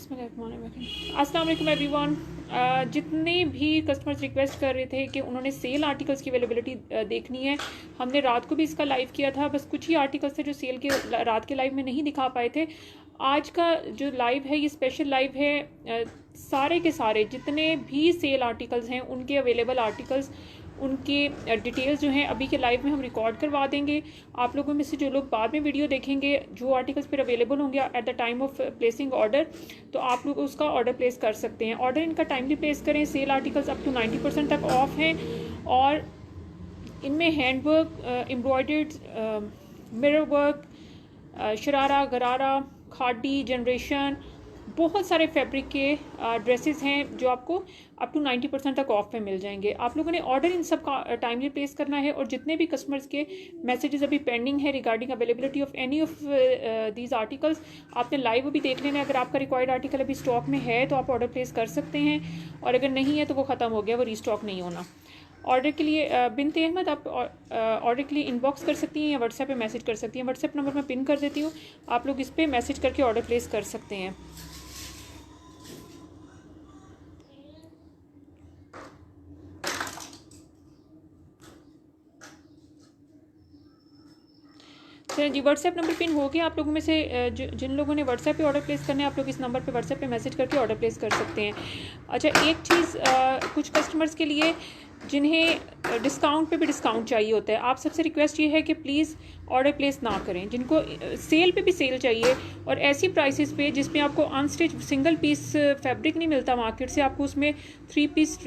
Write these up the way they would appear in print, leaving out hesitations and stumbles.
अस्सलाम वालेकुम एवरीवन। जितने भी कस्टमर्स रिक्वेस्ट कर रहे थे कि उन्होंने सेल आर्टिकल्स की अवेलेबिलिटी देखनी है, हमने रात को भी इसका लाइव किया था। बस कुछ ही आर्टिकल्स थे जो सेल के रात के लाइव में नहीं दिखा पाए थे। आज का जो लाइव है ये स्पेशल लाइव है। सारे के सारे जितने भी सेल आर्टिकल्स हैं उनके अवेलेबल आर्टिकल्स, उनके डिटेल्स जो हैं अभी के लाइव में हम रिकॉर्ड करवा देंगे। आप लोगों में से जो लोग बाद में वीडियो देखेंगे, जो आर्टिकल्स फिर अवेलेबल होंगे at the time of placing order, तो आप लोग उसका ऑर्डर प्लेस कर सकते हैं। ऑर्डर इनका टाइमली प्लेस करें। सेल आर्टिकल्स अप टू 90% तक ऑफ हैं और इनमें hand work, embroidered, mirror work, sharara, गरारा, खादी, जनरेशन, बहुत सारे फैब्रिक के ड्रेसेस हैं जो आपको अप टू 90% तक ऑफ में मिल जाएंगे। आप लोगों ने ऑर्डर इन सब का टाइमली प्लेस करना है। और जितने भी कस्टमर्स के मैसेजेस अभी पेंडिंग है regarding availability of any of these articles, आपने लाइव अभी देख लेना है। अगर आपका रिक्वायर्ड आर्टिकल अभी स्टॉक में है तो आप ऑर्डर प्लेस कर सकते हैं, और अगर नहीं है तो वो ख़त्म हो गया, वो रीस्टॉक नहीं होना। ऑर्डर के लिए बिनते अहमद आप ऑर्डर के लिए इनबॉक्स कर सकती हैं या व्हाट्सएप पे मैसेज कर सकती हैं। व्हाट्सएप नंबर मैं पिन कर देती हूँ, आप लोग इस पर मैसेज करके ऑर्डर प्लेस कर सकते हैं। चलिए जी, व्हाट्सएप नंबर पिन हो गया। आप लोगों में से जिन लोगों ने व्हाट्सएप पे ऑर्डर प्लेस करना है, आप लोग इस नंबर पे व्हाट्सएप पे मैसेज करके ऑर्डर प्लेस कर सकते हैं। अच्छा, एक चीज़ कुछ कस्टमर्स के लिए जिन्हें डिस्काउंट पे भी डिस्काउंट चाहिए होता है, आप सबसे रिक्वेस्ट ये है कि प्लीज़ ऑर्डर प्लेस ना करें। जिनको सेल पे भी सेल चाहिए और ऐसी प्राइसेस पे जिसमें आपको अनस्टिच सिंगल पीस फैब्रिक नहीं मिलता मार्केट से, आपको उसमें 3 piece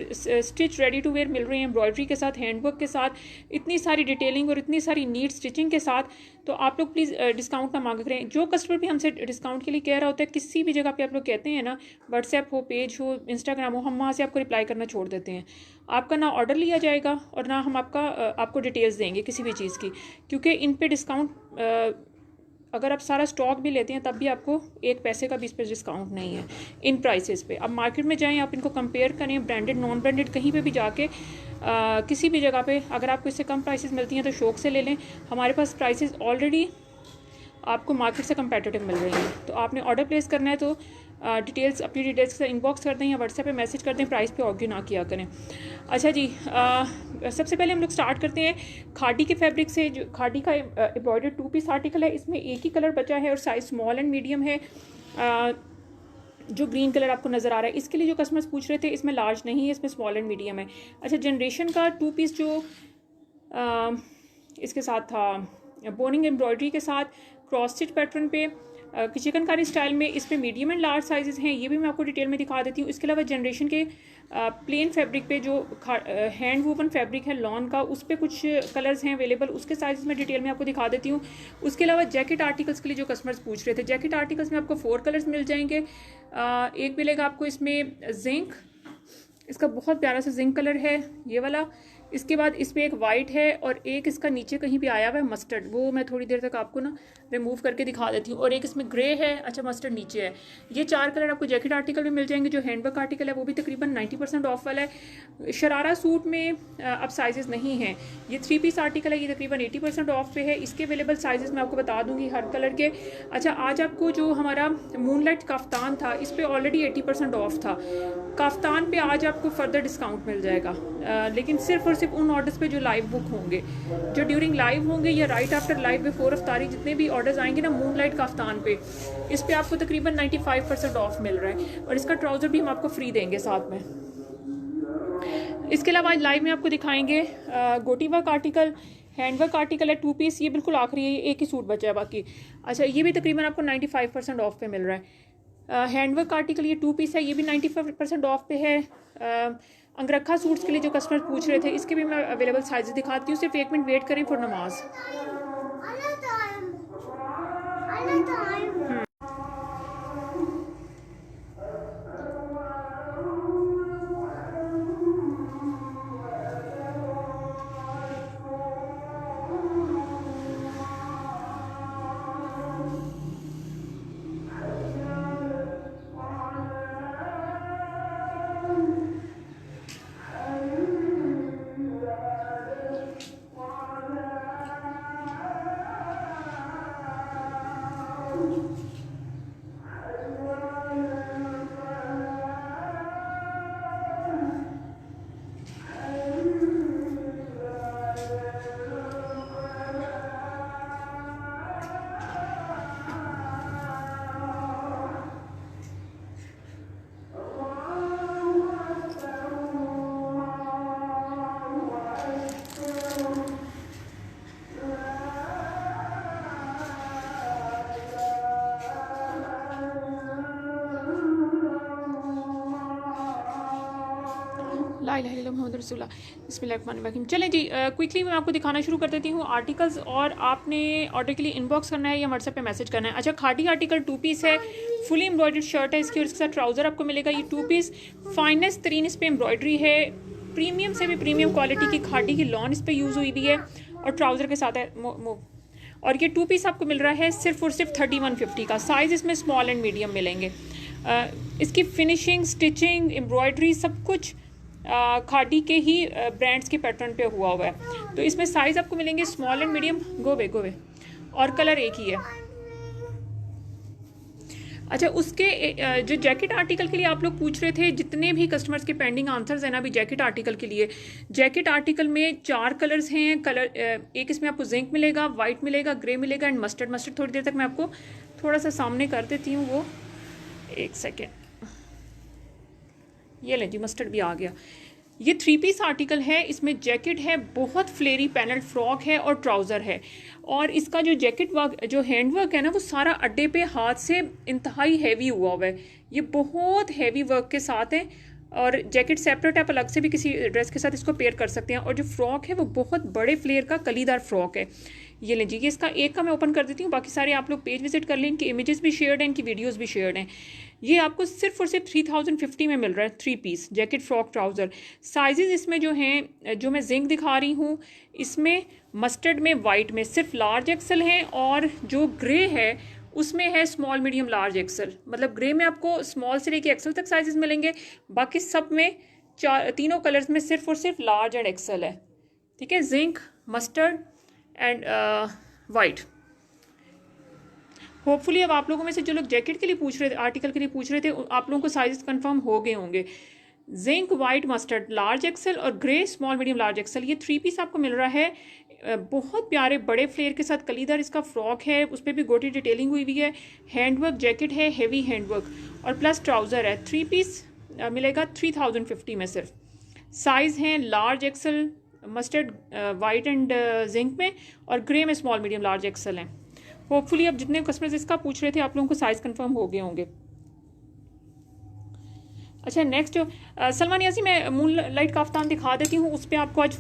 stitch ready to wear मिल रहे हैं एम्ब्रॉयडरी के साथ, हैंडवर्क के साथ, इतनी सारी डिटेलिंग और इतनी सारी नीट स्टिचिंग के साथ, तो आप लोग प्लीज़ डिस्काउंट ना मांग करें। जो कस्टमर भी हमसे डिस्काउंट के लिए कह रहा होता है, किसी भी जगह पे आप लोग कहते हैं ना, व्हाट्सएप हो, पेज हो, इंस्टाग्राम हो, हम वहाँ से आपको रिप्लाई करना छोड़ देते हैं। आपका ना ऑर्डर लिया जाएगा और ना हम आपको डिटेल्स देंगे किसी भी चीज़ की, क्योंकि इन पे डिस्काउंट अगर आप सारा स्टॉक भी लेते हैं तब भी आपको एक पैसे का भी इस पर डिस्काउंट नहीं है इन प्राइसेस पे। अब मार्केट में जाएं, आप इनको कंपेयर करें, ब्रांडेड नॉन ब्रांडेड कहीं पे भी जाके किसी भी जगह पे अगर आपको इससे कम प्राइसेस मिलती हैं तो शौक से ले लें। हमारे पास प्राइसेस ऑलरेडी आपको मार्केट से कंपेटिटिव मिल रही हैं। तो आपने ऑर्डर प्लेस करना है तो डिटेल्स, अपनी डिटेल्स से इनबॉक्स कर दें या व्हाट्सएप पे मैसेज कर दें, प्राइस पे आर्ग्यू ना किया करें। अच्छा जी, सबसे पहले हम लोग स्टार्ट करते हैं खादी के फैब्रिक से। जो खादी का एम्ब्रॉयडर्ड 2 पीस आर्टिकल है, इसमें एक ही कलर बचा है और साइज स्मॉल एंड मीडियम है। जो ग्रीन कलर आपको नज़र आ रहा है, इसके लिए जो कस्टमर्स पूछ रहे थे, इसमें लार्ज नहीं है, इसमें स्मॉल एंड मीडियम है। अच्छा, जनरेशन का 2 पीस जो इसके साथ था बोनिंग एम्ब्रॉयडरी के साथ क्रॉस स्टिच पैटर्न पे चिकनकारी स्टाइल में, इस पे मीडियम एंड लार्ज साइजेस हैं, ये भी मैं आपको डिटेल में दिखा देती हूँ। इसके अलावा जनरेशन के प्लेन फैब्रिक पे जो हैंड वूवन फैब्रिक है लॉन का, उस पर कुछ कलर्स हैं अवेलेबल, उसके साइज़ में डिटेल में आपको दिखा देती हूँ। उसके अलावा जैकेट आर्टिकल्स के लिए जो कस्टमर्स पूछ रहे थे, जैकेट आर्टिकल्स में आपको 4 कलर्स मिल जाएंगे। एक मिलेगा आपको इसमें जिंक, इसका बहुत प्यारा सा जिंक कलर है ये वाला। इसके बाद इसमें एक वाइट है और एक इसका नीचे कहीं भी आया हुआ है मस्टर्ड, वो मैं थोड़ी देर तक आपको ना रिमूव करके दिखा देती हूँ। और एक इसमें ग्रे है, अच्छा मस्टर्ड नीचे है। ये 4 कलर आपको जैकेट आर्टिकल में मिल जाएंगे। जो हैंडवर्क आर्टिकल है वो भी तकरीबन 90% ऑफ वाला है। शरारा सूट में अब साइजेस नहीं हैं। ये 3 पीस आर्टिकल है, ये तकरीबन 80% ऑफ पे है। इसके अवेलेबल साइजेस मैं आपको बता दूंगी हर कलर के। अच्छा, आज आपको जो हमारा मूनलाइट काफ्तान था, इस पर ऑलरेडी 80% ऑफ था। काफ्तान पे आज आपको फर्दर डिस्काउंट मिल जाएगा, लेकिन सिर्फ और सिर्फ उन ऑर्डर्स पे जो लाइव बुक होंगे, जो ड्यूरिंग लाइव होंगे या राइट आफ्टर लाइव बिफोर अफ्तारी, जितने भी ऑर्डर्स आएंगे ना मूनलाइट काफ्तान पे, इस पे आपको तकरीबन 95% ऑफ मिल रहा है। और इसका ट्राउज़र भी हम आपको फ्री देंगे साथ में। इसके अलावा आज लाइव में आपको दिखाएंगे गोटी वर्क आर्टिकल, हैंडवर्क आर्टिकल है 2 पीस, ये बिल्कुल आखिरी है, एक ही सूट बचा है बाकी। अच्छा, ये भी तकरीबन आपको 95% ऑफ पे मिल रहा है। हैंडवर्क आर्टिकल ये 2 पीस है, ये भी 95% ऑफ पे है। अंगरखा सूट्स के लिए जो कस्टमर पूछ रहे थे, इसके भी मैं अवेलेबल साइज दिखाती हूँ। सिर्फ 1 मिनट वेट करें फॉर नमाज। ला इलाहा इल्लल्लाह मुहम्मद रसूलुल्लाह बिस्मिल्लाहिर्रहमानिर्रहीम। चलें जी, क्विकली मैं आपको दिखाना शुरू कर देती हूँ आर्टिकल्स, और आपने ऑर्डर के लिए इनबॉक्स करना है या व्हाट्सएप पे मैसेज करना है। अच्छा, खादी आर्टिकल 2 पीस है, फुली एम्ब्रॉयडर्ड शर्ट है इसकी, और इसके साथ ट्राउज़र आपको मिलेगा। ये 2 पीस फाइनेस्ट तरीन इस पर एम्ब्रॉयडरी है, प्रीमियम से भी प्रीमियम क्वालिटी की खादी की लॉन इस पर यूज़ हुई भी है, और ट्राउज़र के साथ है और ये 2 पीस आपको मिल रहा है सिर्फ और सिर्फ 3150 का। साइज़ इसमें स्मॉल एंड मीडियम मिलेंगे। इसकी फिनिशिंग, स्टिचिंग, एम्ब्रॉयडरी सब कुछ खादी के ही ब्रांड्स के पैटर्न पे हुआ है। तो इसमें साइज़ आपको मिलेंगे स्मॉल एंड मीडियम, गोवे, और कलर एक ही है। अच्छा, उसके जो जैकेट आर्टिकल के लिए आप लोग पूछ रहे थे, जितने भी कस्टमर्स के पेंडिंग आंसर्स हैं ना अभी जैकेट आर्टिकल के लिए, जैकेट आर्टिकल में 4 कलर्स हैं। एक इसमें आपको जिंक मिलेगा, वाइट मिलेगा, ग्रे मिलेगा एंड मस्टर्ड। मस्टर्ड थोड़ी देर तक मैं आपको थोड़ा सा सामने कर देती हूँ, वो एक सेकेंड। ये ले जी, मस्टर्ड भी आ गया। ये 3 पीस आर्टिकल है, इसमें जैकेट है, बहुत फ्लेरी पैनल फ्रॉक है और ट्राउज़र है। और इसका जो जैकेट वर्क, जो हैंड वर्क है ना, वो सारा अड्डे पे हाथ से इंतहाई हैवी हुआ है। ये बहुत हैवी वर्क के साथ है, और जैकेट सेपरेट आप अलग से भी किसी ड्रेस के साथ इसको पेयर कर सकते हैं। और जो फ्रॉक है वो बहुत बड़े फ्लेयर का कलीदार फ्रॉक है। ये लीजिए, ये इसका एक का मैं ओपन कर देती हूँ, बाकी सारे आप लोग पेज विजिट कर लें, इनकी इमेजेस भी शेयर्ड हैं, इनकी वीडियोस भी शेयर्ड हैं। ये आपको सिर्फ और सिर्फ 3050 में मिल रहा है, 3 piece jacket frock trouser. Sizes इसमें जो हैं, जो मैं जिंक दिखा रही हूँ, इसमें मस्टर्ड में, वाइट में सिर्फ लार्ज एक्सल हैं, और जो ग्रे है उसमें है स्मॉल मीडियम लार्ज एक्सल। मतलब ग्रे में आपको स्मॉल से लेके एक्सल तक साइजेस मिलेंगे, बाकी सब में तीनों कलर्स में सिर्फ और सिर्फ लार्ज एंड एक्सल है। ठीक है, zinc, mustard and white. Hopefully अब आप लोगों में से जो लोग जैकेट के लिए पूछ रहे थे, आर्टिकल के लिए पूछ रहे थे, आप लोगों को साइजेस कंफर्म हो गए होंगे। Zinc, white, mustard large XL, और grey small medium large XL. ये 3 पीस आपको मिल रहा है। बहुत प्यारे बड़े फ्लेयर के साथ कलीदार इसका फ्रॉक है, उस पर भी गोटी डिटेलिंग हुई है। हैंडवर्क जैकेट है, हेवी हैंडवर्क, और प्लस ट्राउज़र है। 3 पीस मिलेगा 3050 में सिर्फ। साइज़ हैं large axle, mustard, white and zinc में, और ग्रे में स्मॉल मीडियम लार्ज एक्सल हैं। होपफुली अब जितने कस्टमर्स इसका पूछ रहे थे आप लोगों को साइज़ कंफर्म हो गए होंगे। अच्छा, नेक्स्ट सलमान यासी, मैं मून लाइट काफ्तान दिखा देती हूँ। उस पर आपको आज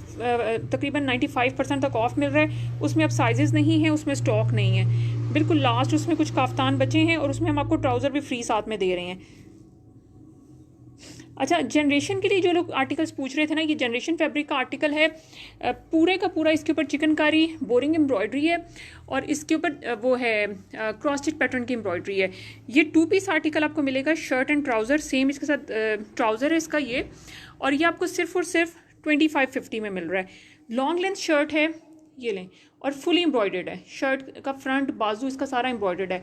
तकरीबन 95% तक ऑफ मिल रहा है। उसमें अब साइजेस नहीं हैं, उसमें स्टॉक नहीं है, बिल्कुल लास्ट उसमें कुछ काफ्तान बचे हैं, और उसमें हम आपको ट्राउज़र भी फ्री साथ में दे रहे हैं। अच्छा, जनरेशन के लिए जो लोग आर्टिकल्स पूछ रहे थे ना, ये जनरेशन फैब्रिक का आर्टिकल है, पूरे का पूरा इसके ऊपर चिकनकारी बोरिंग एम्ब्रॉयडरी है, और इसके ऊपर वो है क्रॉस स्टिच पैटर्न की एम्ब्रॉयडरी है। ये 2 पीस आर्टिकल आपको मिलेगा, शर्ट एंड ट्राउज़र सेम इसके साथ ट्राउज़र है इसका ये, और ये आपको सिर्फ और सिर्फ 2550 में मिल रहा है। लॉन्ग लेंथ शर्ट है, ये लें, और फुली एम्ब्रॉयडर्ड है। शर्ट का फ्रंट बाजू इसका सारा एम्ब्रॉयडर्ड है।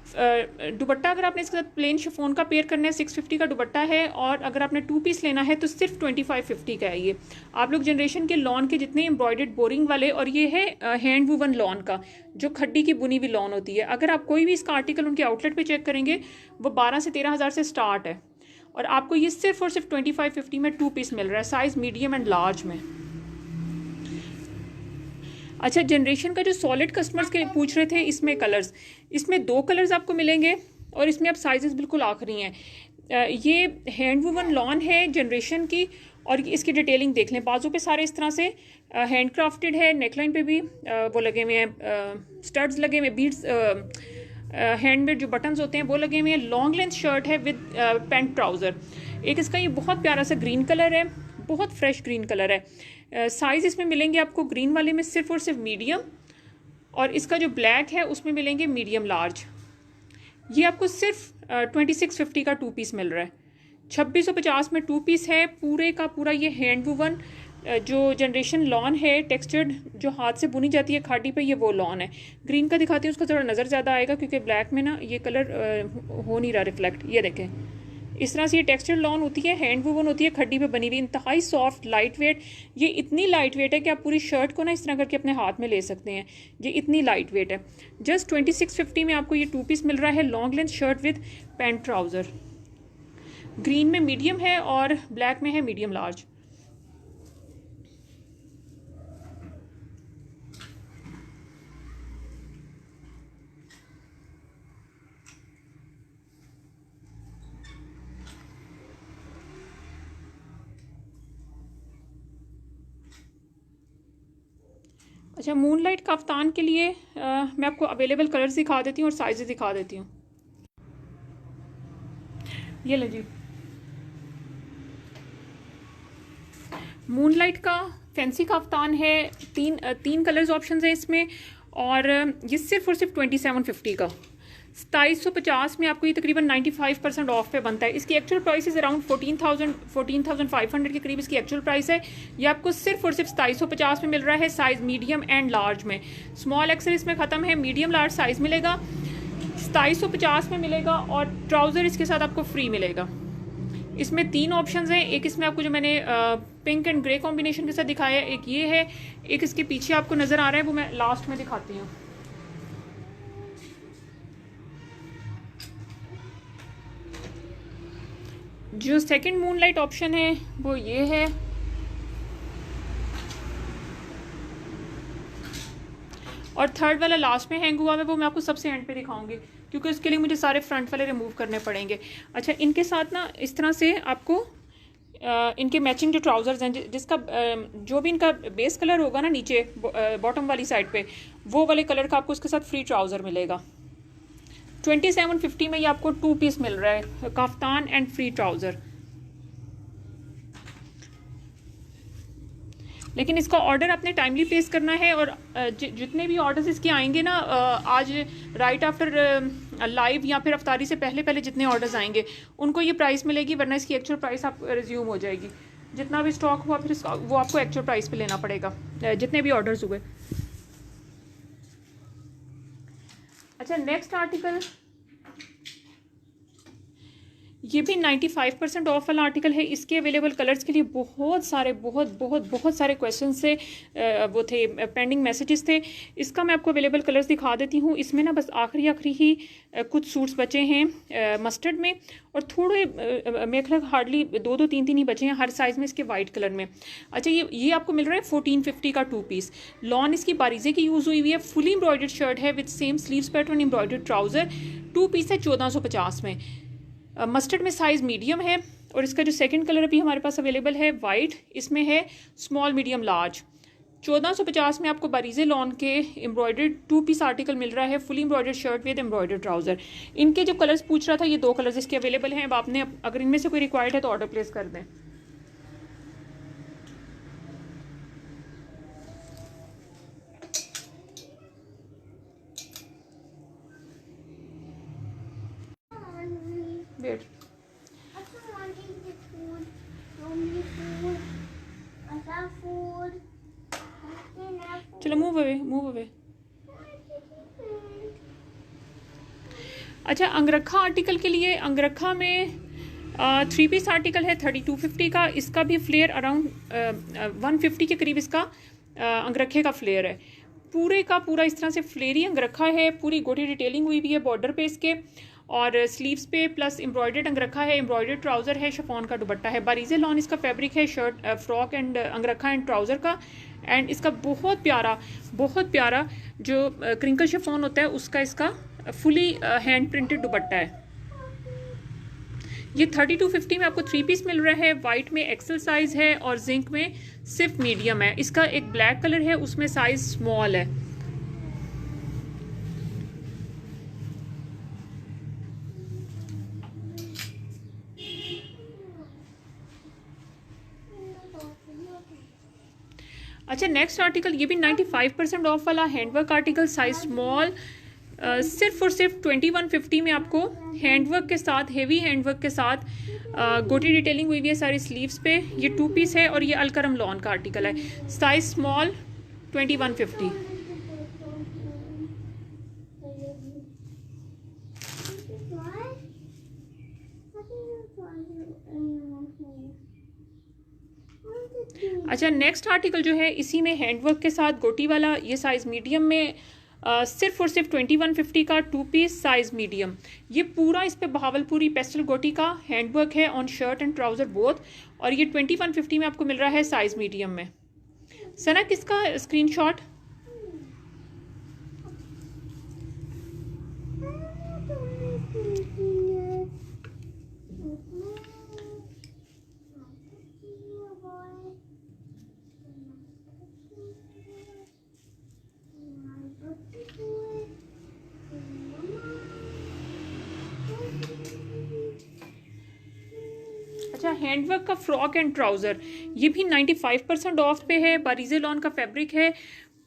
दुपट्टा अगर आपने इसके साथ प्लेन शिफॉन का पेयर करना है, 650 का दुपट्टा है, और अगर आपने 2 पीस लेना है तो सिर्फ 2550 का है। ये आप लोग जनरेशन के लॉन के जितने एम्ब्रॉयडर्ड बोरिंग वाले, और ये है हैंड वूवन लॉन का, जो खड्डी की बुनी हुई लॉन होती है। अगर आप कोई भी इसका आर्टिकल उनके आउटलेट पे चेक करेंगे, वो 12 से 13 हज़ार से स्टार्ट है, और आपको ये सिर्फ और सिर्फ 2550 में 2 पीस मिल रहा है, साइज़ मीडियम एंड लार्ज में। अच्छा, जनरेशन का जो सॉलिड कस्टमर्स के पूछ रहे थे, इसमें कलर्स, इसमें 2 कलर्स आपको मिलेंगे, और इसमें अब साइजेस बिल्कुल आखिरी हैं। ये हैंड वूवन लॉन है जनरेशन की, और इसकी डिटेलिंग देख लें। बाजू पे सारे इस तरह से हैंड क्राफ्टेड है, नेकलाइन पे भी वो लगे हुए हैं, स्टड्स लगे हुए हैं, बीड्स, हैंडमेड जो बटन्स होते हैं वो लगे हुए हैं। लॉन्ग लेंथ शर्ट है विद पैंट ट्राउज़र। एक इसका ये बहुत प्यारा सा ग्रीन कलर है, बहुत फ्रेश ग्रीन कलर है। साइज़ इसमें मिलेंगे आपको ग्रीन वाले में सिर्फ और सिर्फ मीडियम, और इसका जो ब्लैक है उसमें मिलेंगे मीडियम लार्ज। ये आपको सिर्फ 2650 का 2 पीस मिल रहा है। 2650 में 2 पीस है, पूरे का पूरा ये हैंड वूवन जो जनरेशन लॉन है, टेक्सचर्ड, जो हाथ से बुनी जाती है खाटी पे, ये वो लॉन है। ग्रीन का दिखाती हूँ, उसका थोड़ा नज़र ज़्यादा आएगा क्योंकि ब्लैक में ना ये कलर हो नहीं रहा रिफ्लेक्ट। ये देखें, इस तरह से ये टेक्सचर लॉन होती है, हैंड वूवन होती है, खड्डी पे बनी हुई, इंतहाई सॉफ्ट, लाइट वेट। ये इतनी लाइट वेट है कि आप पूरी शर्ट को ना इस तरह करके अपने हाथ में ले सकते हैं। ये इतनी लाइट वेट है। जस्ट 2650 में आपको ये 2 पीस मिल रहा है, long length shirt with pant trouser. Green में मीडियम है और ब्लैक में है मीडियम लार्ज। अच्छा, मूनलाइट कफ्तान के लिए मैं आपको अवेलेबल कलर्स दिखा देती हूँ और साइजेस दिखा देती हूँ। ये ले जी, मूनलाइट का फैंसी कफ्तान है। तीन कलर्स ऑप्शंस हैं इसमें, और ये सिर्फ और सिर्फ 2750 का, 2750 में आपको ये तकरीबन 95% ऑफ पे बनता है। इसकी एक्चुअल प्राइस इज़ अराउंड 14,500 के करीब इसकी एक्चुअल प्राइस है। ये आपको सिर्फ और सिर्फ 2750 में मिल रहा है, साइज़ मीडियम एंड लार्ज में। स्मॉल एक्सेल इसमें ख़त्म है, मीडियम लार्ज साइज़ मिलेगा, 2750 में मिलेगा, और ट्राउज़र इसके साथ आपको फ्री मिलेगा। इसमें 3 ऑप्शंस हैं, एक इसमें आपको जो मैंने पिंक एंड ग्रे कॉम्बिनेशन के साथ दिखाया है, एक ये है, एक इसके पीछे आपको नज़र आ रहा है, वो मैं लास्ट में दिखाती हूँ। जो सेकंड मूनलाइट ऑप्शन है वो ये है, और थर्ड वाला लास्ट में हैंग हुआ है, वो मैं आपको सबसे एंड पे दिखाऊंगी, क्योंकि उसके लिए मुझे सारे फ्रंट वाले रिमूव करने पड़ेंगे। अच्छा, इनके साथ ना इस तरह से आपको इनके मैचिंग जो ट्राउज़र्स हैं, जिसका जो भी इनका बेस कलर होगा ना नीचे बॉटम वाली साइड पे, वो वाले कलर का आपको उसके साथ फ्री ट्राउज़र मिलेगा। 2750 में ये आपको 2 पीस मिल रहा है, कफ्तान एंड फ्री ट्राउज़र। लेकिन इसका ऑर्डर आपने टाइमली प्लेस करना है, और जितने भी ऑर्डर्स इसके आएंगे ना आज राइट आफ्टर लाइव या फिर अफ्तारी से पहले पहले जितने ऑर्डर्स आएंगे उनको ये प्राइस मिलेगी, वरना इसकी एक्चुअल प्राइस आप रिज्यूम हो जाएगी। जितना भी स्टॉक हुआ फिर वो आपको एक्चुअल प्राइस पे लेना पड़ेगा, जितने भी ऑर्डर्स हुए। अच्छा, नेक्स्ट आर्टिकल, ये भी 95% ऑफ वाला आर्टिकल है। इसके अवेलेबल कलर्स के लिए बहुत सारे क्वेश्चन से वो थे, पेंडिंग मैसेजेस थे। इसका मैं आपको अवेलेबल कलर्स दिखा देती हूँ। इसमें ना बस आखिरी ही कुछ सूट्स बचे हैं मस्टर्ड में, और थोड़े मेरे ख्याल हार्डली 2-3 ही बचे हैं हर साइज़ में इसके वाइट कलर में। अच्छा, ये आपको मिल रहा है 1450 का 2 पीस। लॉन इसकी बारीजे की यूज़ हुई है, फुली एम्ब्रॉयडर्ड शर्ट है with same sleeves pattern, embroidered trouser, 2 piece है 1450 में। मस्टर्ड में साइज़ मीडियम है, और इसका जो सेकंड कलर अभी हमारे पास अवेलेबल है वाइट, इसमें है स्मॉल मीडियम लार्ज। 1450 में आपको बारीजे लॉन के एम्ब्रॉयडर्ड 2 पीस आर्टिकल मिल रहा है, fully embroidered shirt with embroidered trouser. इनके जो कलर्स पूछ रहा था, ये 2 कलर्स इसके अवेलेबल हैं। अब आपने अगर इनमें से कोई रिक्वायर्ड है तो ऑर्डर प्लेस कर दें। वेट, चलो मूव अवे। अच्छा, अंगरखा आर्टिकल के लिए, अंगरखा में 3 पीस आर्टिकल है 3250 का। इसका भी फ्लेयर अराउंड 150 के करीब इसका अंगरखे का फ्लेयर है। पूरे का पूरा इस तरह से फ्लेयरी अंगरखा है, पूरी गोटी डिटेलिंग हुई भी है बॉर्डर पे इसके, और स्लीव्स पे प्लस एम्ब्रॉयडर्ड अंगरखा है, एम्ब्रॉयडर्ड ट्राउज़र है, शिफॉन का दुपट्टा है, बारीजे लॉन इसका फैब्रिक है, shirt frock and अंगरखा and trouser का। एंड इसका बहुत प्यारा जो क्रिंकल शिफॉन होता है उसका इसका फुली हैंड प्रिंटेड दुपट्टा है। ये 3250 में आपको 3 पीस मिल रहा है। वाइट में एक्सेल साइज़ है, और जिंक में सिर्फ मीडियम है। इसका एक ब्लैक कलर है, उसमें साइज़ स्मॉल है। अच्छा, नेक्स्ट आर्टिकल, ये भी 95% ऑफ वाला हैंडवर्क आर्टिकल, साइज स्मॉल, सिर्फ और सिर्फ 2150 में आपको हैंडवर्क के साथ, हेवी हैंडवर्क के साथ गोटी डिटेलिंग हुई है सारी स्लीव्स पे। ये 2 पीस है, और ये अलकरम लॉन का आर्टिकल है, साइज स्मॉल, 2150। अच्छा, नेक्स्ट आर्टिकल जो है इसी में हैंडवर्क के साथ गोटी वाला, ये साइज़ मीडियम में, सिर्फ और सिर्फ 2150 का 2 पीस, साइज़ मीडियम। ये पूरा इस पे बहावलपुरी पेस्टल गोटी का हैंडवर्क है on shirt and trouser both, और ये 2150 में आपको मिल रहा है साइज़ मीडियम में। सना, किसका स्क्रीनशॉट? हैंडवर्क का फ्रॉक एंड ट्राउज़र, ये भी 95% ऑफ पे है। बारीज़े लॉन का फैब्रिक है,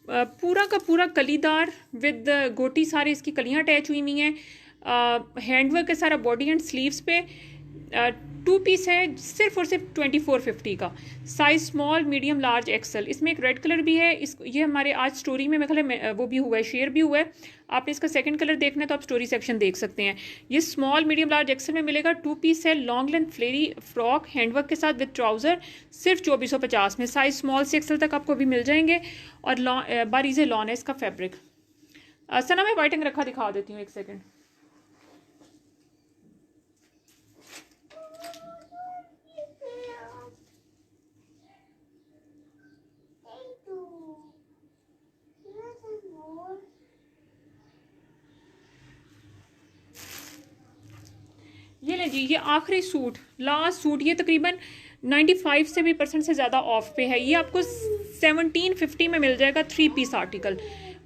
पूरा का पूरा कलीदार विद गोटी, सारे इसकी कलियाँ अटैच हुई हुई हैं। हैंडवर्क है सारा बॉडी एंड स्लीव्स पे। 2 पीस है, सिर्फ और सिर्फ 2450 का। Size small, medium, large, XL. इसमें एक रेड कलर भी है, ये हमारे आज स्टोरी में मेरे ख्याल वो भी हुआ है, शेयर भी हुआ है। आपने इसका सेकंड कलर देखना है तो आप स्टोरी सेक्शन देख सकते हैं। ये स्मॉल, मीडियम, लार्ज, एक्सल में मिलेगा। 2 पीस है, लॉन्ग लेंथ फ्लेरी फ्रॉक हैंडवर्क के साथ विद ट्राउज़र, सिर्फ 2450 में। साइज स्मॉल से एक्सल तक आपको भी मिल जाएंगे। और बारीज़े लॉन है इसका फैब्रिक। सना मैं वाइट अंगरखा दिखा देती हूँ, एक सेकेंड। ये ले जी, ये आखिरी सूट, लास्ट सूट, ये तकरीबन 95 से भी % से ज़्यादा ऑफ पे है। ये आपको 1750 में मिल जाएगा। 3 piece article,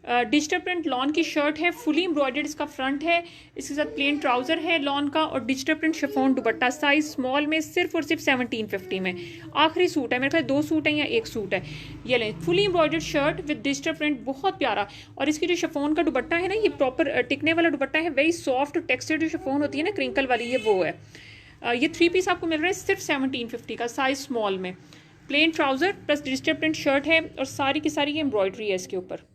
digital print lawn की शर्ट है, फुली एम्ब्रॉयडर्ड इसका फ्रंट है, इसके साथ प्लेन ट्राउज़र है लॉन का, और digital print chiffon dupatta, size small में, सिर्फ और सिर्फ 1750 में। आखिरी सूट है, मेरे ख्याल 2 सूट हैं या 1 सूट है। ये लें, fully embroidered shirt with digital print, बहुत प्यारा। और इसकी जो शिफॉन का दुपट्टा है ना, ये प्रॉपर टिकने वाला दुपट्टा है, वेरी सॉफ्ट टेक्सचर। जो शिफॉन होती है ना क्रिंकल वाली, ये वो है। ये 3 पीस आपको मिल रहा है सिर्फ 1750 का, साइज स्मॉल में। Plane trouser plus digital print shirt है, और सारी की सारी ये एम्ब्रॉयडरी है इसके ऊपर।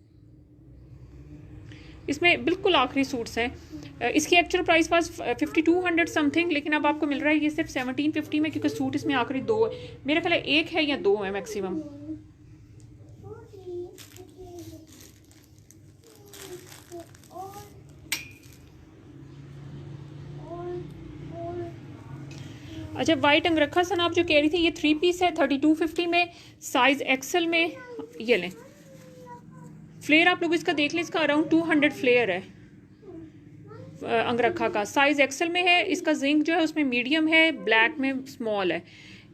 इसमें बिल्कुल आखिरी सूट्स हैं। इसकी एक्चुअल प्राइस वाज 5200 समथिंग, लेकिन अब आपको मिल रहा है ये सिर्फ 1750 में, क्योंकि सूट इसमें आखिरी 2 है। मेरा ख्याल है 1 है या 2 है मैक्सिमम। अच्छा, वाइट अंगरखा सन आप जो कह रही थी, ये 3 पीस है, 3250 में, साइज एक्सल में। ये लें, फ्लेयर आप लोग इसका देख लें, इसका अराउंड 200 फ्लेयर है अंगरखा का, साइज एक्सल में है। इसका जिंक जो है उसमें मीडियम है, ब्लैक में स्मॉल है।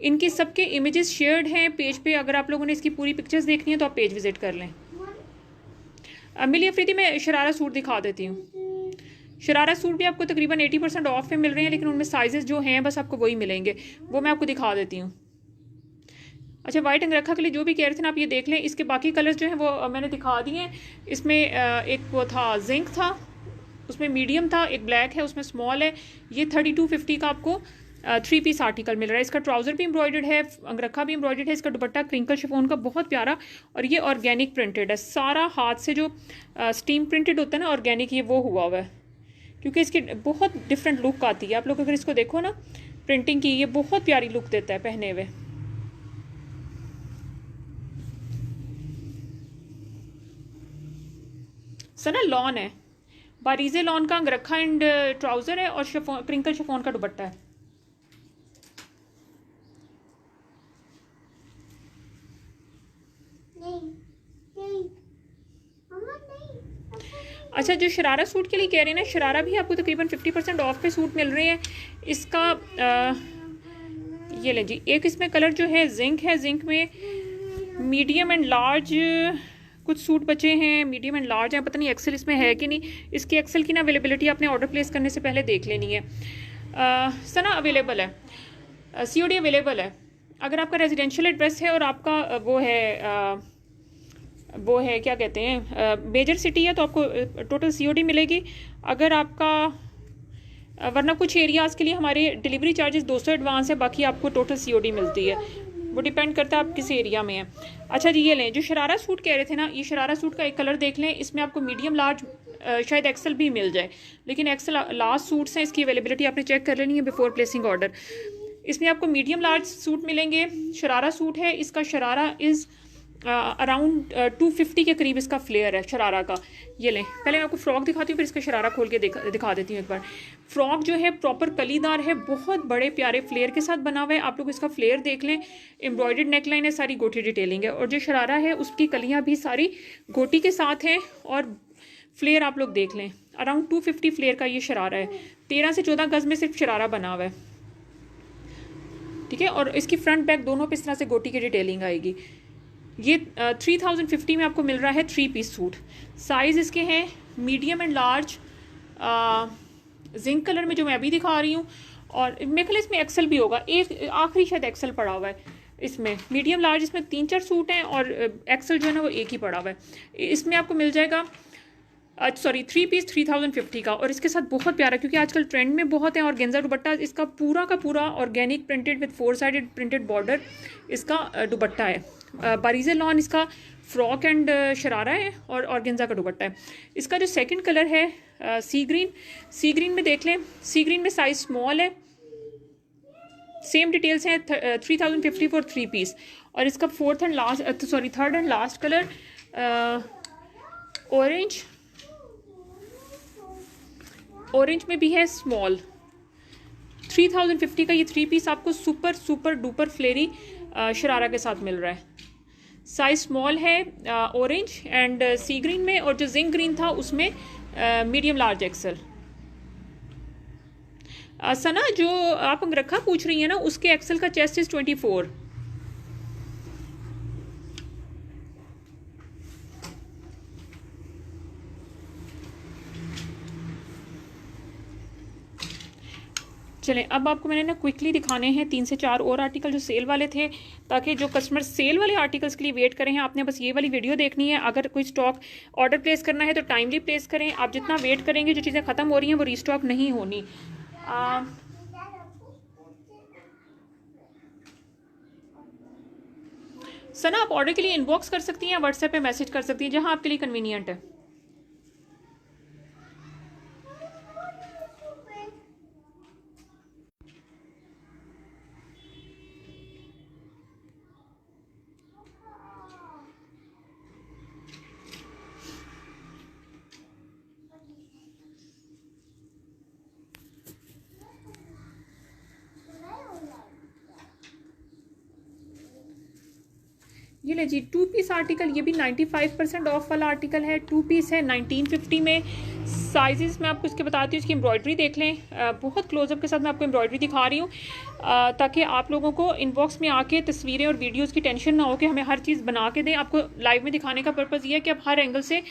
इनकी सबके इमेजेस शेयर्ड हैं पेज पे। अगर आप लोगों ने इसकी पूरी पिक्चर्स देखनी है तो आप पेज विजिट कर लें। मिली अफरीदी में शरारा सूट दिखा देती हूँ। शरारा सूट भी आपको तकरीबन 80% ऑफ में मिल रहे हैं, लेकिन उनमें साइजेस जो हैं बस आपको वही मिलेंगे, वो मैं आपको दिखा देती हूँ। अच्छा, वाइट अंगरखा के लिए जो भी कह रहे थे ना, आप ये देख लें। इसके बाकी कलर्स जो हैं वो मैंने दिखा दिए हैं। इसमें एक वो था जिंक था, उसमें मीडियम था, एक ब्लैक है उसमें स्मॉल है। ये 3250 का आपको 3 पीस आर्टिकल मिल रहा है। इसका ट्राउज़र भी एम्ब्रॉयडर्ड है, अंगरखा भी एम्ब्रॉयडर्ड है। इसका दुपट्टा क्रिंकल शिफॉन का बहुत प्यारा, और ये ऑर्गेनिक प्रिंटेड है। सारा हाथ से जो स्टीम प्रिंटेड होता है ना ऑर्गेनिक, ये वो हुआ हुआ है, क्योंकि इसकी बहुत डिफरेंट लुक आती है। आप लोग अगर इसको देखो ना प्रिंटिंग की, ये बहुत प्यारी लुक देता है पहने हुए। सना लॉन है, बारीज़े लॉन का अंगरखा एंड ट्राउज़र है, और शिफॉन, क्रिंकल शिफॉन का दुपट्टा है। अच्छा, जो शरारा सूट के लिए कह रहे हैं ना, शरारा भी आपको तकरीबन 50% ऑफ पे सूट मिल रहे हैं। इसका ये ले जी, एक इसमें कलर जो है जिंक है, जिंक में मीडियम एंड लार्ज कुछ सूट बचे हैं, मीडियम एंड लार्ज हैं, पता नहीं एक्सेल इसमें है कि नहीं। इसकी एक्सेल की ना अवेलेबिलिटी आपने ऑर्डर प्लेस करने से पहले देख लेनी है। सना अवेलेबल है, COD अवेलेबल है। अगर आपका रेजिडेंशियल एड्रेस है और आपका वो है क्या कहते हैं मेजर सिटी है, तो आपको टोटल COD मिलेगी। अगर आपका वरना कुछ एरियाज़ के लिए हमारे डिलीवरी चार्जेस 200 एडवांस है, बाकी आपको टोटल COD मिलती है। वो डिपेंड करता है आप किस एरिया में हैं। अच्छा जी, ये लें, जो शरारा सूट कह रहे थे ना, ये शरारा सूट का एक कलर देख लें। इसमें आपको मीडियम लार्ज शायद एक्सेल भी मिल जाए, लेकिन एक्सेल लास्ट सूट्स हैं, इसकी अवेलेबिलिटी आपने चेक कर लेनी है बिफोर प्लेसिंग ऑर्डर। इसमें आपको मीडियम लार्ज सूट मिलेंगे। शरारा सूट है, इसका शरारा इज़ अराउंड 250 के करीब इसका फ्लेयर है शरारा का। ये लें, पहले मैं आपको फ्रॉक दिखाती हूँ, फिर इसका शरारा खोल के दिखा देती हूँ एक बार। फ्रॉक जो है प्रॉपर कलीदार है, बहुत बड़े प्यारे फ्लेयर के साथ बना हुआ है। आप लोग इसका फ्लेयर देख लें, एम्ब्रॉयडर्ड नेकलाइन है, सारी गोटी डिटेलिंग है। और जो शरारा है उसकी कलियाँ भी सारी गोटी के साथ हैं, और फ्लेयर आप लोग देख लें, अराउंड 250 फ्लेयर का ये शरारा है। 13 से 14 गज में सिर्फ शरारा बना हुआ है, ठीक है। और इसकी फ्रंट बैक दोनों पे इस तरह से गोटी की डिटेलिंग आएगी। ये 3050 में आपको मिल रहा है 3 पीस सूट। साइज़ इसके हैं medium and large, zinc colour में जो मैं अभी दिखा रही हूँ, और मेरे ख्याल इसमें एक्सल भी होगा, एक आखिरी शायद एक्सल पड़ा हुआ है इसमें। मीडियम लार्ज इसमें 3-4 सूट हैं और एक्सल जो है ना वो एक ही पड़ा हुआ है। इसमें आपको मिल जाएगा 3 पीस 3050 का। और इसके साथ बहुत प्यारा, क्योंकि आजकल ट्रेंड में बहुत है ऑर्गेन्जा दुपट्टा, इसका पूरा का पूरा organic printed with 4 sided printed border इसका दुपट्टा है। बारीज़े लॉन इसका फ्रॉक एंड शरारा है और ऑर्गेन्जा का दुपट्टा है। इसका जो सेकंड कलर है सी ग्रीन में देख लें, सी ग्रीन में साइज स्मॉल है, सेम डिटेल्स हैं 3050 फॉर 3 पीस। और इसका third and last colour orange में भी है स्मॉल। 3050 का ये 3 पीस आपको सुपर डुपर फ्लेरी शरारा के साथ मिल रहा है। साइज स्मॉल है ऑरेंज एंड सी ग्रीन में, और जो जिंक ग्रीन था उसमें मीडियम लार्ज एक्सल। सना, जो आप अंगरखा पूछ रही हैं ना, उसके एक्सल का चेस्ट इज 24। चलें, अब आपको मैंने ना क्विकली दिखाने हैं 3 से 4 और आर्टिकल जो सेल वाले थे, ताकि जो कस्टमर सेल वाले आर्टिकल्स के लिए वेट करें हैं, आपने बस ये वाली वीडियो देखनी है। अगर कोई स्टॉक ऑर्डर प्लेस करना है तो टाइमली प्लेस करें। आप जितना वेट करेंगे, जो चीज़ें ख़त्म हो रही हैं वो रीस्टॉक नहीं होनी। सना, आप ऑर्डर के लिए इनबॉक्स कर सकती हैं या व्हाट्सएप पे मैसेज कर सकती हैं, जहां आपके लिए कन्वीनियंट है। ये ले जी 2 पीस आर्टिकल, ये भी 95% ऑफ वाला आर्टिकल है। 2 पीस है 1950 में। साइजेस मैं आपको इसके बताती हूँ। इसकी एम्ब्रॉयडरी देख लें, बहुत क्लोजअप के साथ मैं आपको एम्ब्रॉयडरी दिखा रही हूँ, ताकि आप लोगों को इनबॉक्स में आके तस्वीरें और वीडियोस की टेंशन ना हो कि हमें हर चीज़ बना के दें। आपको लाइव में दिखाने का पर्पज़ ये है कि आप हर एंगल से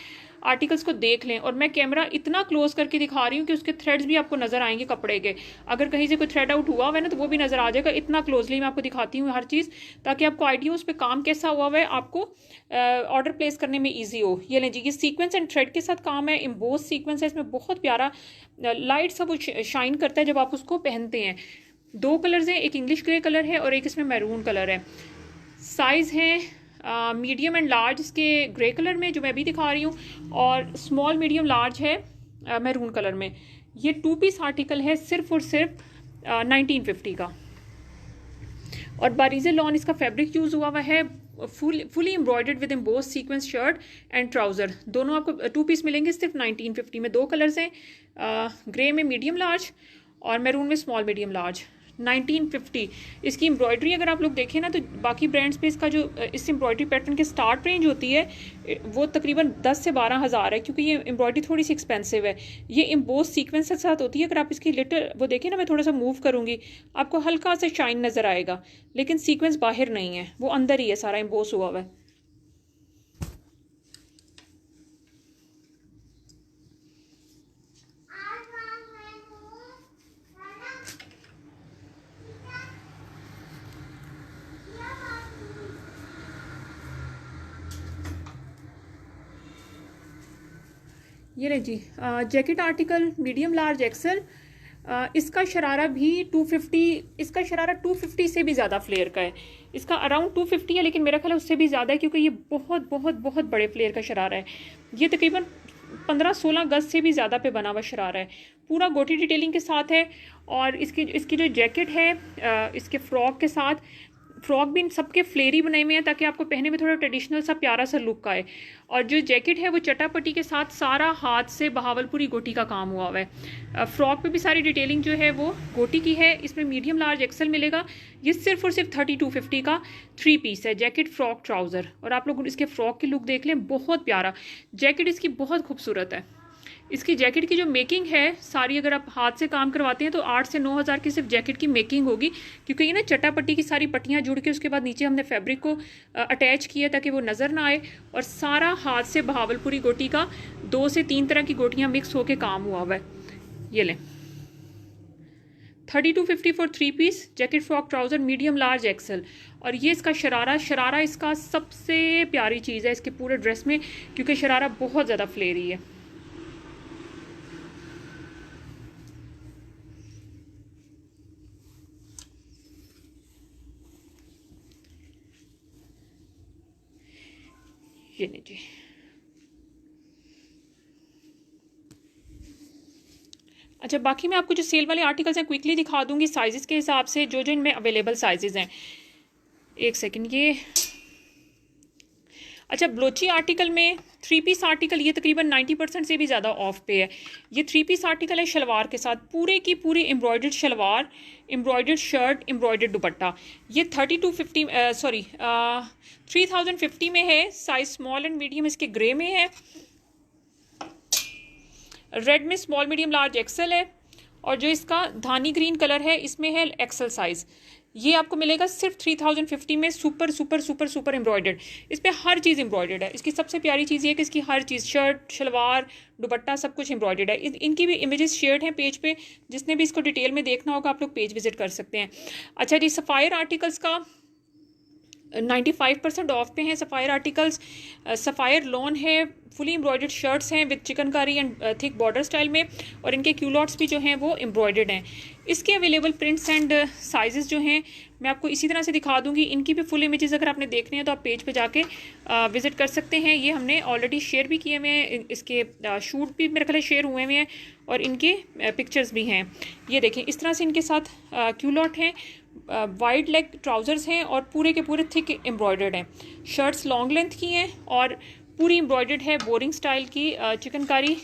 आर्टिकल्स को देख लें। और मैं कैमरा इतना क्लोज करके दिखा रही हूँ कि उसके थ्रेड्स भी आपको नज़र आएंगे कपड़े के। अगर कहीं से कोई थ्रेड आउट हुआ हुआ है ना, तो वो भी नज़र आ जाएगा। इतना क्लोजली मैं आपको दिखाती हूँ हर चीज़, ताकि आपको आइडिया उस पर काम कैसा हुआ हुआ है, आपको ऑर्डर प्लेस करने में ईजी हो। ये लें जी, ये सीक्वेंस एंड थ्रेड के साथ काम है। एम्बोस सीक्वेंस है इसमें, बहुत प्यारा लाइट सा वो शाइन करता है जब आप उसको पहनते हैं। 2 कलर्स हैं, एक इंग्लिश ग्रे कलर है और एक इसमें मैरून कलर है। साइज़ है मीडियम एंड लार्ज इसके ग्रे कलर में, जो मैं भी दिखा रही हूँ, और स्मॉल मीडियम लार्ज है मैरून कलर में। ये 2 पीस आर्टिकल है सिर्फ और सिर्फ 1950 का। और बारीज़े लॉन इसका फैब्रिक यूज़ हुआ है, fully embroidered with emboss sequence shirt and trouser. दोनों आपको 2 पीस मिलेंगे सिर्फ 1950 में। 2 कलर्स हैं, ग्रे में मीडियम लार्ज और मैरून में स्मॉल मीडियम लार्ज। 1950 इसकी एम्ब्रॉयडरी अगर आप लोग देखें ना, तो बाकी ब्रांड्स पे इसका जो इस एम्ब्रॉयडरी पैटर्न की स्टार्ट रेंज होती है वो तकरीबन 10 से 12 हज़ार है, क्योंकि ये एम्ब्रॉयडरी थोड़ी सी एक्सपेंसिव है। ये एम्बोस सीक्वेंस के साथ होती है। अगर आप इसकी लिटिल वो देखें ना, मैं थोड़ा सा मूव करूँगी, आपको हल्का सा शाइन नज़र आएगा, लेकिन सीक्वेंस बाहर नहीं है, वो अंदर ही है, सारा एम्बोस हुआ हुआ है। ये ले जी jacket article medium large XL. इसका शरारा भी 250, इसका शरारा 250 से भी ज़्यादा फ्लेयर का है। इसका अराउंड 250 है, लेकिन मेरा ख्याल है उससे भी ज़्यादा है, क्योंकि ये बहुत बहुत बहुत बड़े फ्लेयर का शरारा है। ये तकरीबन 15-16 गज से भी ज़्यादा पे बना हुआ शरारा है। पूरा गोटी डिटेलिंग के साथ है। और इसकी जो जैकेट है इसके फ्रॉक के साथ, फ्रॉक भी सबके फ्लेरी बनाए हुए हैं, ताकि आपको पहने में थोड़ा ट्रेडिशनल सा प्यारा सा लुक आए। और जो जैकेट है वो चटापट्टी के साथ सारा हाथ से बहावलपुरी गोटी का काम हुआ है। फ्रॉक पे भी सारी डिटेलिंग जो है वो गोटी की है। इसमें मीडियम लार्ज एक्सल मिलेगा। ये सिर्फ और सिर्फ 3250 का 3 पीस है, जैकेट फ्रॉक ट्राउज़र। और आप लोग इसके फ्रॉक की लुक देख लें, बहुत प्यारा जैकेट इसकी, बहुत खूबसूरत है। इसकी जैकेट की जो मेकिंग है सारी, अगर आप हाथ से काम करवाते हैं तो 8 से 9 हज़ार की सिर्फ जैकेट की मेकिंग होगी, क्योंकि ये ना चटापट्टी की सारी पट्टियाँ जुड़ के उसके बाद नीचे हमने फैब्रिक को अटैच किया ताकि वो नज़र ना आए। और सारा हाथ से बहावलपुरी गोटी का 2 से 3 तरह की गोटियाँ मिक्स होके काम हुआ हुआ है। ये लें, 3250 for 3 piece jacket frock trouser medium large XL. और ये इसका शरारा, शरारा इसका सबसे प्यारी चीज़ है इसके पूरे ड्रेस में, क्योंकि शरारा बहुत ज़्यादा फ्लेयरी है। ये लीजिए। अच्छा, बाकी मैं आपको जो सेल वाले आर्टिकल्स हैं क्विकली दिखा दूंगी साइज़ के हिसाब से, जो जो इनमें अवेलेबल साइजेस हैं। एक सेकंड, ये अच्छा ब्लोची आर्टिकल में 3 पीस आर्टिकल, ये तकरीबन 90% से भी ज़्यादा ऑफ पे है। ये 3 पीस आर्टिकल है शलवार के साथ, पूरे की पूरी embroidered shalwar, embroidered shirt, embroidered dupatta. ये 3050 में है। साइज स्मॉल एंड मीडियम इसके ग्रे में है, रेड में स्मॉल मीडियम लार्ज एक्सेल है, और जो इसका धानी ग्रीन कलर है इसमें है एक्सेल साइज। ये आपको मिलेगा सिर्फ 3050 में। Super super super super embroidered, इस पर हर चीज़ एम्ब्रॉयडर्ड है। इसकी सबसे प्यारी चीज़ ये है कि इसकी हर चीज़, शर्ट, शलवार, दुपट्टा, सब कुछ एम्ब्रॉयडर्ड है। इनकी भी इमेजेस शेयर्ड हैं पेज पे, जिसने भी इसको डिटेल में देखना होगा आप लोग पेज विजिट कर सकते हैं। अच्छा जी, सफ़ायर आर्टिकल्स का 95% ऑफ पे हैं सफ़ायर आर्टिकल्स। सफ़ायर लॉन है, फुली एम्ब्रॉयडर्ड शर्ट्स हैं with chikankari and thick border style में, और इनके क्यूलॉट्स भी जो हैं वो एम्ब्रॉयडर्ड हैं। इसके अवेलेबल प्रिंट्स एंड साइजेस जो हैं मैं आपको इसी तरह से दिखा दूंगी। इनकी भी फुल इमेजेस अगर आपने देखने हैं तो आप पेज पे जाके विजिट कर सकते हैं। ये हमने ऑलरेडी शेयर भी किए हुए हैं, इसके शूट भी मेरे ख्याल शेयर हुए हुए हैं, और इनके पिक्चर्स भी हैं। ये देखें, इस तरह से इनके साथ क्यूलॉट हैं, वाइड लेग ट्राउज़र्स हैं, और पूरे के पूरे थिक एम्ब्रॉयडर्ड हैं। शर्ट्स लॉन्ग लेंथ की हैं और पूरी एम्ब्रॉयडर्ड है, बोरिंग स्टाइल की, चिकनकारी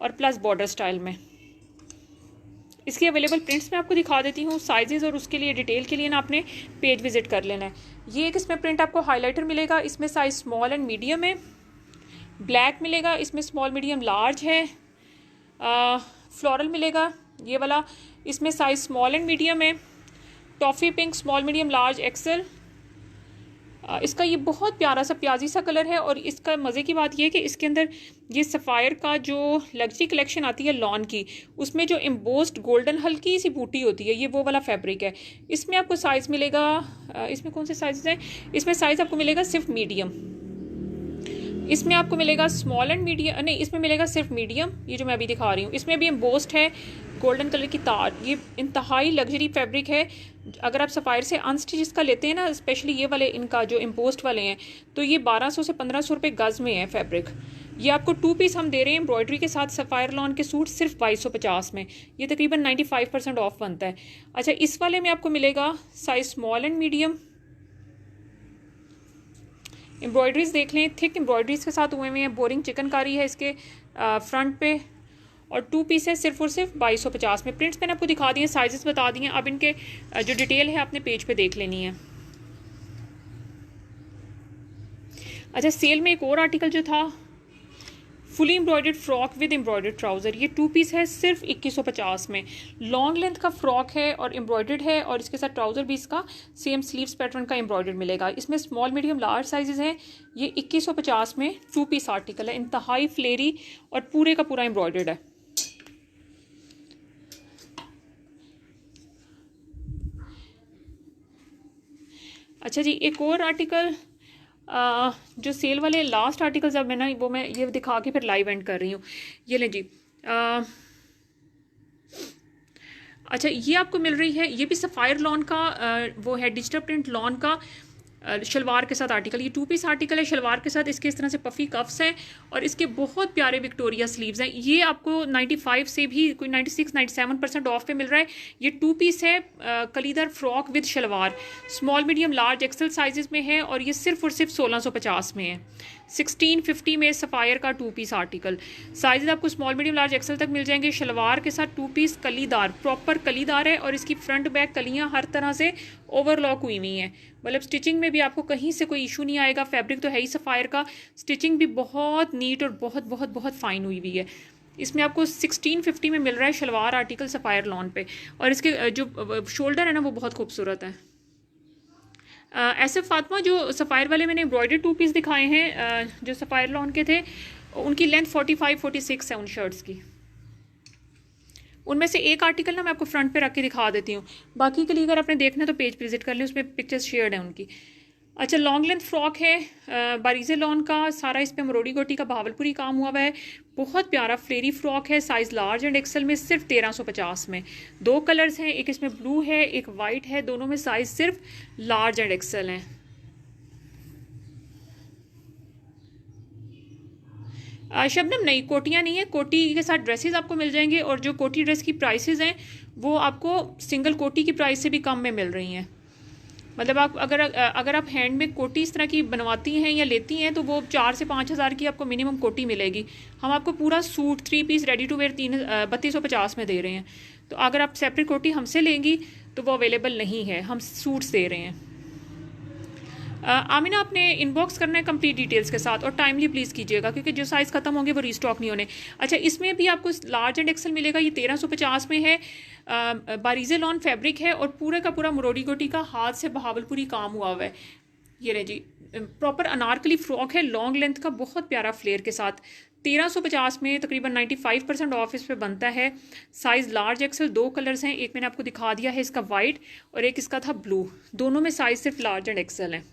और प्लस बॉर्डर स्टाइल में। इसके अवेलेबल प्रिंट्स मैं आपको दिखा देती हूँ, साइजेस, और उसके लिए डिटेल के लिए ना आपने पेज विजिट कर लेना है। ये एक इसमें प्रिंट आपको हाइलाइटर मिलेगा, इसमें साइज स्मॉल एंड मीडियम है। ब्लैक मिलेगा, इसमें स्मॉल मीडियम लार्ज है। फ्लोरल मिलेगा ये वाला, इसमें साइज स्मॉल एंड मीडियम है। Toffee pink small medium large Excel. इसका ये बहुत प्यारा सा प्याजी सा कलर है, और इसका मज़े की बात ये है कि इसके अंदर ये सफ़ायर का जो लग्जरी कलेक्शन आती है लॉन की, उसमें जो एम्बोस्ड गोल्डन हल्की सी बूटी होती है, ये वो वाला फैब्रिक है। इसमें आपको साइज़ मिलेगा, इसमें कौन से साइज़ हैं, इसमें साइज़ आपको मिलेगा सिर्फ मीडियम। इसमें आपको मिलेगा स्मॉल एंड मीडियम, नहीं इसमें मिलेगा सिर्फ मीडियम, ये जो मैं अभी दिखा रही हूँ। इसमें भी एम्बोस्ड है गोल्डन कलर की तार, ये इंतहाई लग्जरी फैब्रिक है। अगर आप सफ़ायर से अनस्टिच इसका लेते हैं ना, स्पेशली ये वाले इनका जो इम्पोस्ट वाले हैं, तो ये 1200 से 1500 रुपये गज़ में है फैब्रिक। ये आपको 2 पीस हम दे रहे हैं एम्ब्रॉयडरी के साथ, सफ़ायर लॉन के सूट सिर्फ 2250 में। ये तकरीबन 95% ऑफ बनता है। अच्छा, इस वाले में आपको मिलेगा size small and medium. Embroideries देख लें, थिक एम्ब्रॉयडरीज के साथ हुए हुए हैं, बोरिंग चिकनकारी है इसके फ्रंट पे, और 2 पीस है सिर्फ और सिर्फ 2250 में। प्रिंट्स मैंने आपको दिखा दिए, साइजेस बता दिए, अब इनके जो डिटेल है आपने पेज पे देख लेनी है। अच्छा, सेल में एक और आर्टिकल जो था, fully embroidered frock with embroidered trouser, ये 2 पीस है सिर्फ 2150 में। लॉन्ग लेंथ का फ्रॉक है और एम्ब्रॉयडर्ड है, और इसके साथ ट्राउज़र भी इसका सेम स्लीव्स पैटर्न का एम्ब्रॉयडर्ड मिलेगा। इसमें स्मॉल मीडियम लार्ज साइजेस हैं। ये 2150 में 2 पीस आर्टिकल है, इंतहाई फ्लेरी और पूरे का पूरा एम्ब्रॉयडर्ड है। अच्छा जी, एक और आर्टिकल जो सेल वाले लास्ट आर्टिकल्स अब मैं ना वो मैं ये दिखा के फिर लाइव एंड कर रही हूँ। ये लें जी, अच्छा ये आपको मिल रही है, ये भी सफ़ायर लॉन का वो है, डिजिटल प्रिंट लॉन का शलवार के साथ आर्टिकल। ये 2 पीस आर्टिकल है शलवार के साथ, इसके इस तरह से पफ़ी कफ्स हैं, और इसके बहुत प्यारे विक्टोरिया स्लीव्स हैं। ये आपको 95 से भी कोई 96-97% ऑफ पे मिल रहा है। ये 2 पीस है कलीदार frock with shalwar, small medium large XL sizes में है, और ये सिर्फ और सिर्फ 1650 में है। 1650 में सफ़ायर का 2 पीस आर्टिकल, साइज आपको स्मॉल मीडियम लार्ज एक्सेल तक मिल जाएंगे। शलवार के साथ 2 पीस कलीदार, प्रॉपर कलीदार है, और इसकी फ्रंट बैक कलियाँ हर तरह से ओवरलॉक हुई हुई हैं, मतलब स्टिचिंग में भी आपको कहीं से कोई इशू नहीं आएगा। फैब्रिक तो है ही सफ़ायर का, स्टिचिंग भी बहुत नीट और बहुत बहुत बहुत फ़ाइन हुई हुई है। इसमें आपको 1650 में मिल रहा है शलवार आर्टिकल सफ़ायर लॉन पे, और इसके जो शोल्डर है ना वो बहुत खूबसूरत है। ऐसे फातिमा जो सफ़ायर वाले मैंने एम्ब्रॉयडर्ड 2 पीस दिखाए हैं जो सफ़ायर लॉन के थे, उनकी लेंथ 45-46 है उन शर्ट्स की। उनमें से एक आर्टिकल ना मैं आपको फ्रंट पे रख के दिखा देती हूँ, बाकी के लिए अगर आपने देखना है तो पेज विजिट कर लें, उसमें पिक्चर्स शेयर्ड हैं उनकी। अच्छा, लॉन्ग लेंथ फ्रॉक है बारीज़े लॉन का, सारा इस पर मरोड़ी गोटी का भावलपुरी काम हुआ हुआ है, बहुत प्यारा फ्लेरी फ्रॉक है, साइज़ लार्ज एंड एक्सेल में, सिर्फ 1350 में। 2 कलर्स हैं, एक इसमें ब्लू है एक वाइट है, दोनों में साइज़ सिर्फ लार्ज एंड एक्सेल हैं। शबनम नहीं, कोटियाँ नहीं है, कोटी के साथ ड्रेसेस आपको मिल जाएंगे, और जो कोटी ड्रेस की प्राइसेस हैं वो आपको सिंगल कोटी की प्राइस से भी कम में मिल रही हैं। मतलब आप अगर आप हैंडमेड कोटी इस तरह की बनवाती हैं या लेती हैं तो वो 4 से 5 हज़ार की आपको मिनिमम कोटी मिलेगी। हम आपको पूरा suit 3 piece ready to wear 3250 में दे रहे हैं। तो अगर आप सेपरेट कोटी हमसे लेंगी तो वो अवेलेबल नहीं है, हम सूट्स दे रहे हैं। आमिना, आपने इनबॉक्स करना है कंप्लीट डिटेल्स के साथ, और टाइमली प्लीज़ कीजिएगा क्योंकि जो साइज़ ख़त्म होंगे वो रीस्टॉक नहीं होने। अच्छा, इसमें भी आपको लार्ज एंड एक्सेल मिलेगा, ये 1350 में है, बारीज़े लॉन फैब्रिक है, और पूरे का पूरा मरोड़ी गोटी का हाथ से बहावलपुरी काम हुआ हुआ है। ये रहे जी, प्रॉपर अनारकली फ्रॉक है, लॉन्ग लेंथ का, बहुत प्यारा फ्लेयर के साथ, 1350 में तकरीबन 95% ऑफ इस पे बनता है। साइज़ लार्ज एक्सेल, 2 कलर्स हैं, एक मैंने आपको दिखा दिया है इसका वाइट, और एक इसका था ब्लू, दोनों में साइज़ सिर्फ लार्ज एंड एक्सेल है।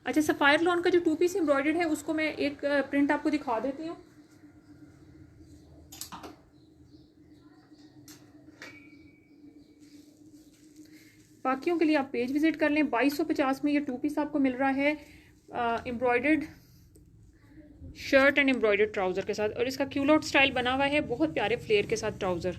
अच्छा, सफ़ायर लॉन का जो 2 पीस एम्ब्रॉयडर्ड है उसको मैं एक प्रिंट आपको दिखा देती हूँ। बाकियों के लिए आप पेज विजिट कर लें। 2250 में ये 2 पीस आपको मिल रहा है, embroidered shirt and embroidered trouser के साथ, और इसका क्यूलॉट स्टाइल बना हुआ है, बहुत प्यारे फ्लेयर के साथ ट्राउज़र।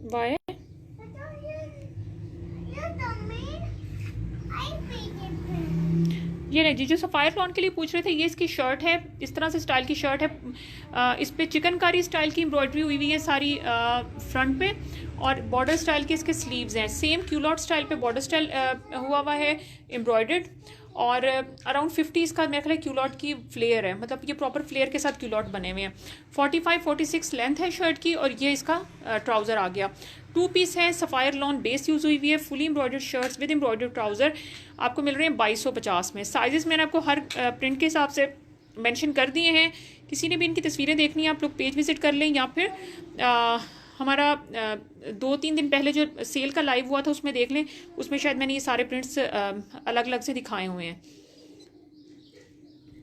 वाई ये नहीं जी, जो सफ़ायर लॉन के लिए पूछ रहे थे, ये इसकी शर्ट है, इस तरह से स्टाइल की शर्ट है। इस पे चिकनकारी स्टाइल की एम्ब्रॉयडरी हुई हुई है सारी फ्रंट पे, और बॉर्डर स्टाइल के इसके स्लीव्स हैं, सेम क्यूलॉट स्टाइल पे बॉर्डर स्टाइल हुआ है एम्ब्रॉयडर्ड, और अराउंड 50 इसका मेरे ख्याल है क्यूलॉट की फ्लेयर है, मतलब ये प्रॉपर फ्लेयर के साथ क्यूलॉट बने हुए हैं। 45-46 लेंथ है शर्ट की, और ये इसका ट्राउज़र आ गया। 2 पीस है, सफ़ायर लॉन बेस यूज़ हुई हुई है, fully embroidered shirts with embroidered trouser आपको मिल रहे हैं 2250 में। साइजेस मैंने आपको हर प्रिंट के हिसाब से मेंशन कर दिए हैं, किसी ने भी इनकी तस्वीरें देखनी है आप लोग पेज विजिट कर लें, या फिर हमारा 2-3 दिन पहले जो सेल का लाइव हुआ था उसमें देख लें, उसमें शायद मैंने ये सारे प्रिंट्स अलग अलग से दिखाए हुए हैं।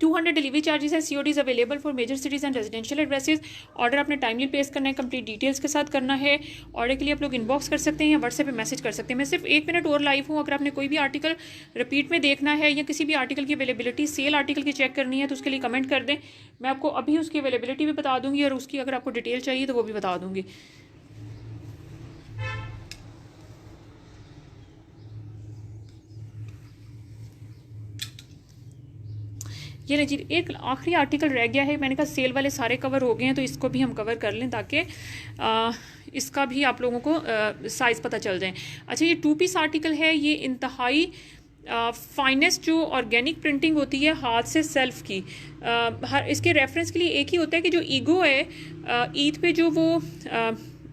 200 डिलीवरी चार्जेस है, CODs available for major cities and residential addresses. Order आपने टाइमली प्लेस करना है, कंप्लीट डिटेल्स के साथ करना है। ऑर्डर के लिए आप लोग इनबॉक्स कर सकते हैं या व्हाट्सएप पे मैसेज कर सकते हैं। मैं सिर्फ 1 मिनट और लाइव हूँ, अगर आपने कोई भी आर्टिकल रिपीट में देखना है या किसी भी आर्टिकल की अवेलेबिलिटी सेल आर्टिकल की चेक करनी है तो उसके लिए कमेंट कर दें, मैं आपको अभी उसकी अवेलेबिलिटी भी बता दूँगी, और उसकी अगर आपको डिटेल चाहिए तो वो भी बता दूँगी। ये नहीं जी, एक आखिरी आर्टिकल रह गया है, मैंने कहा सेल वाले सारे कवर हो गए हैं तो इसको भी हम कवर कर लें ताकि इसका भी आप लोगों को साइज़ पता चल जाए। अच्छा, ये 2 पीस आर्टिकल है, ये इंतहाई फाइनेस्ट जो ऑर्गेनिक प्रिंटिंग होती है हाथ से सेल्फ की, हर इसके रेफरेंस के लिए एक ही होता है कि जो ईगो है ईद पे जो वो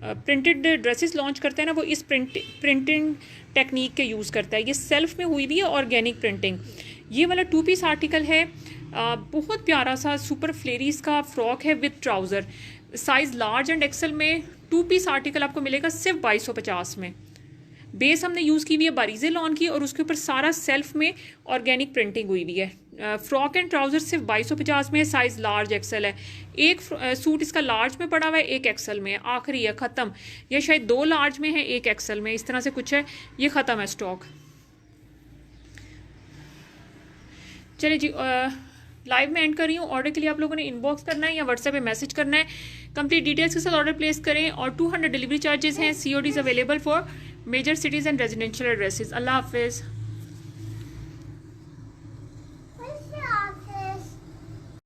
प्रिंटेड ड्रेसेस लॉन्च करते हैं ना, वो इस प्रिंटिंग टेक्निक के यूज़ करता है। ये सेल्फ में हुई हुई है ऑर्गेनिक प्रिंटिंग। ये वाला 2 पीस आर्टिकल है, बहुत प्यारा सा सुपर फ्लेरीज का फ्रॉक है with trouser, size large and XL में। 2 पीस आर्टिकल आपको मिलेगा सिर्फ 2250 में। बेस हमने यूज़ की हुई है बारीज़े लॉन की, और उसके ऊपर सारा सेल्फ में ऑर्गेनिक प्रिंटिंग हुई हुई है। फ्रॉक एंड ट्राउज़र सिर्फ 2250 में, साइज़ लार्ज एक्सेल है। एक सूट इसका लार्ज में पड़ा हुआ है, एक एक्सेल में, आखिरी है, ख़त्म, या शायद 2 लार्ज में है, एक एक्सेल में, इस तरह से कुछ है, ये ख़त्म है स्टॉक। चलिए जी, लाइव में एंड कर रही हूँ। ऑर्डर के लिए आप लोगों ने इनबॉक्स करना है या व्हाट्सएप पे मैसेज करना है, कंप्लीट डिटेल्स के साथ ऑर्डर प्लेस करें, और 200 डिलीवरी चार्जेस हैं। CODs available for major cities and residential addresses. अल्लाह हाफिज़।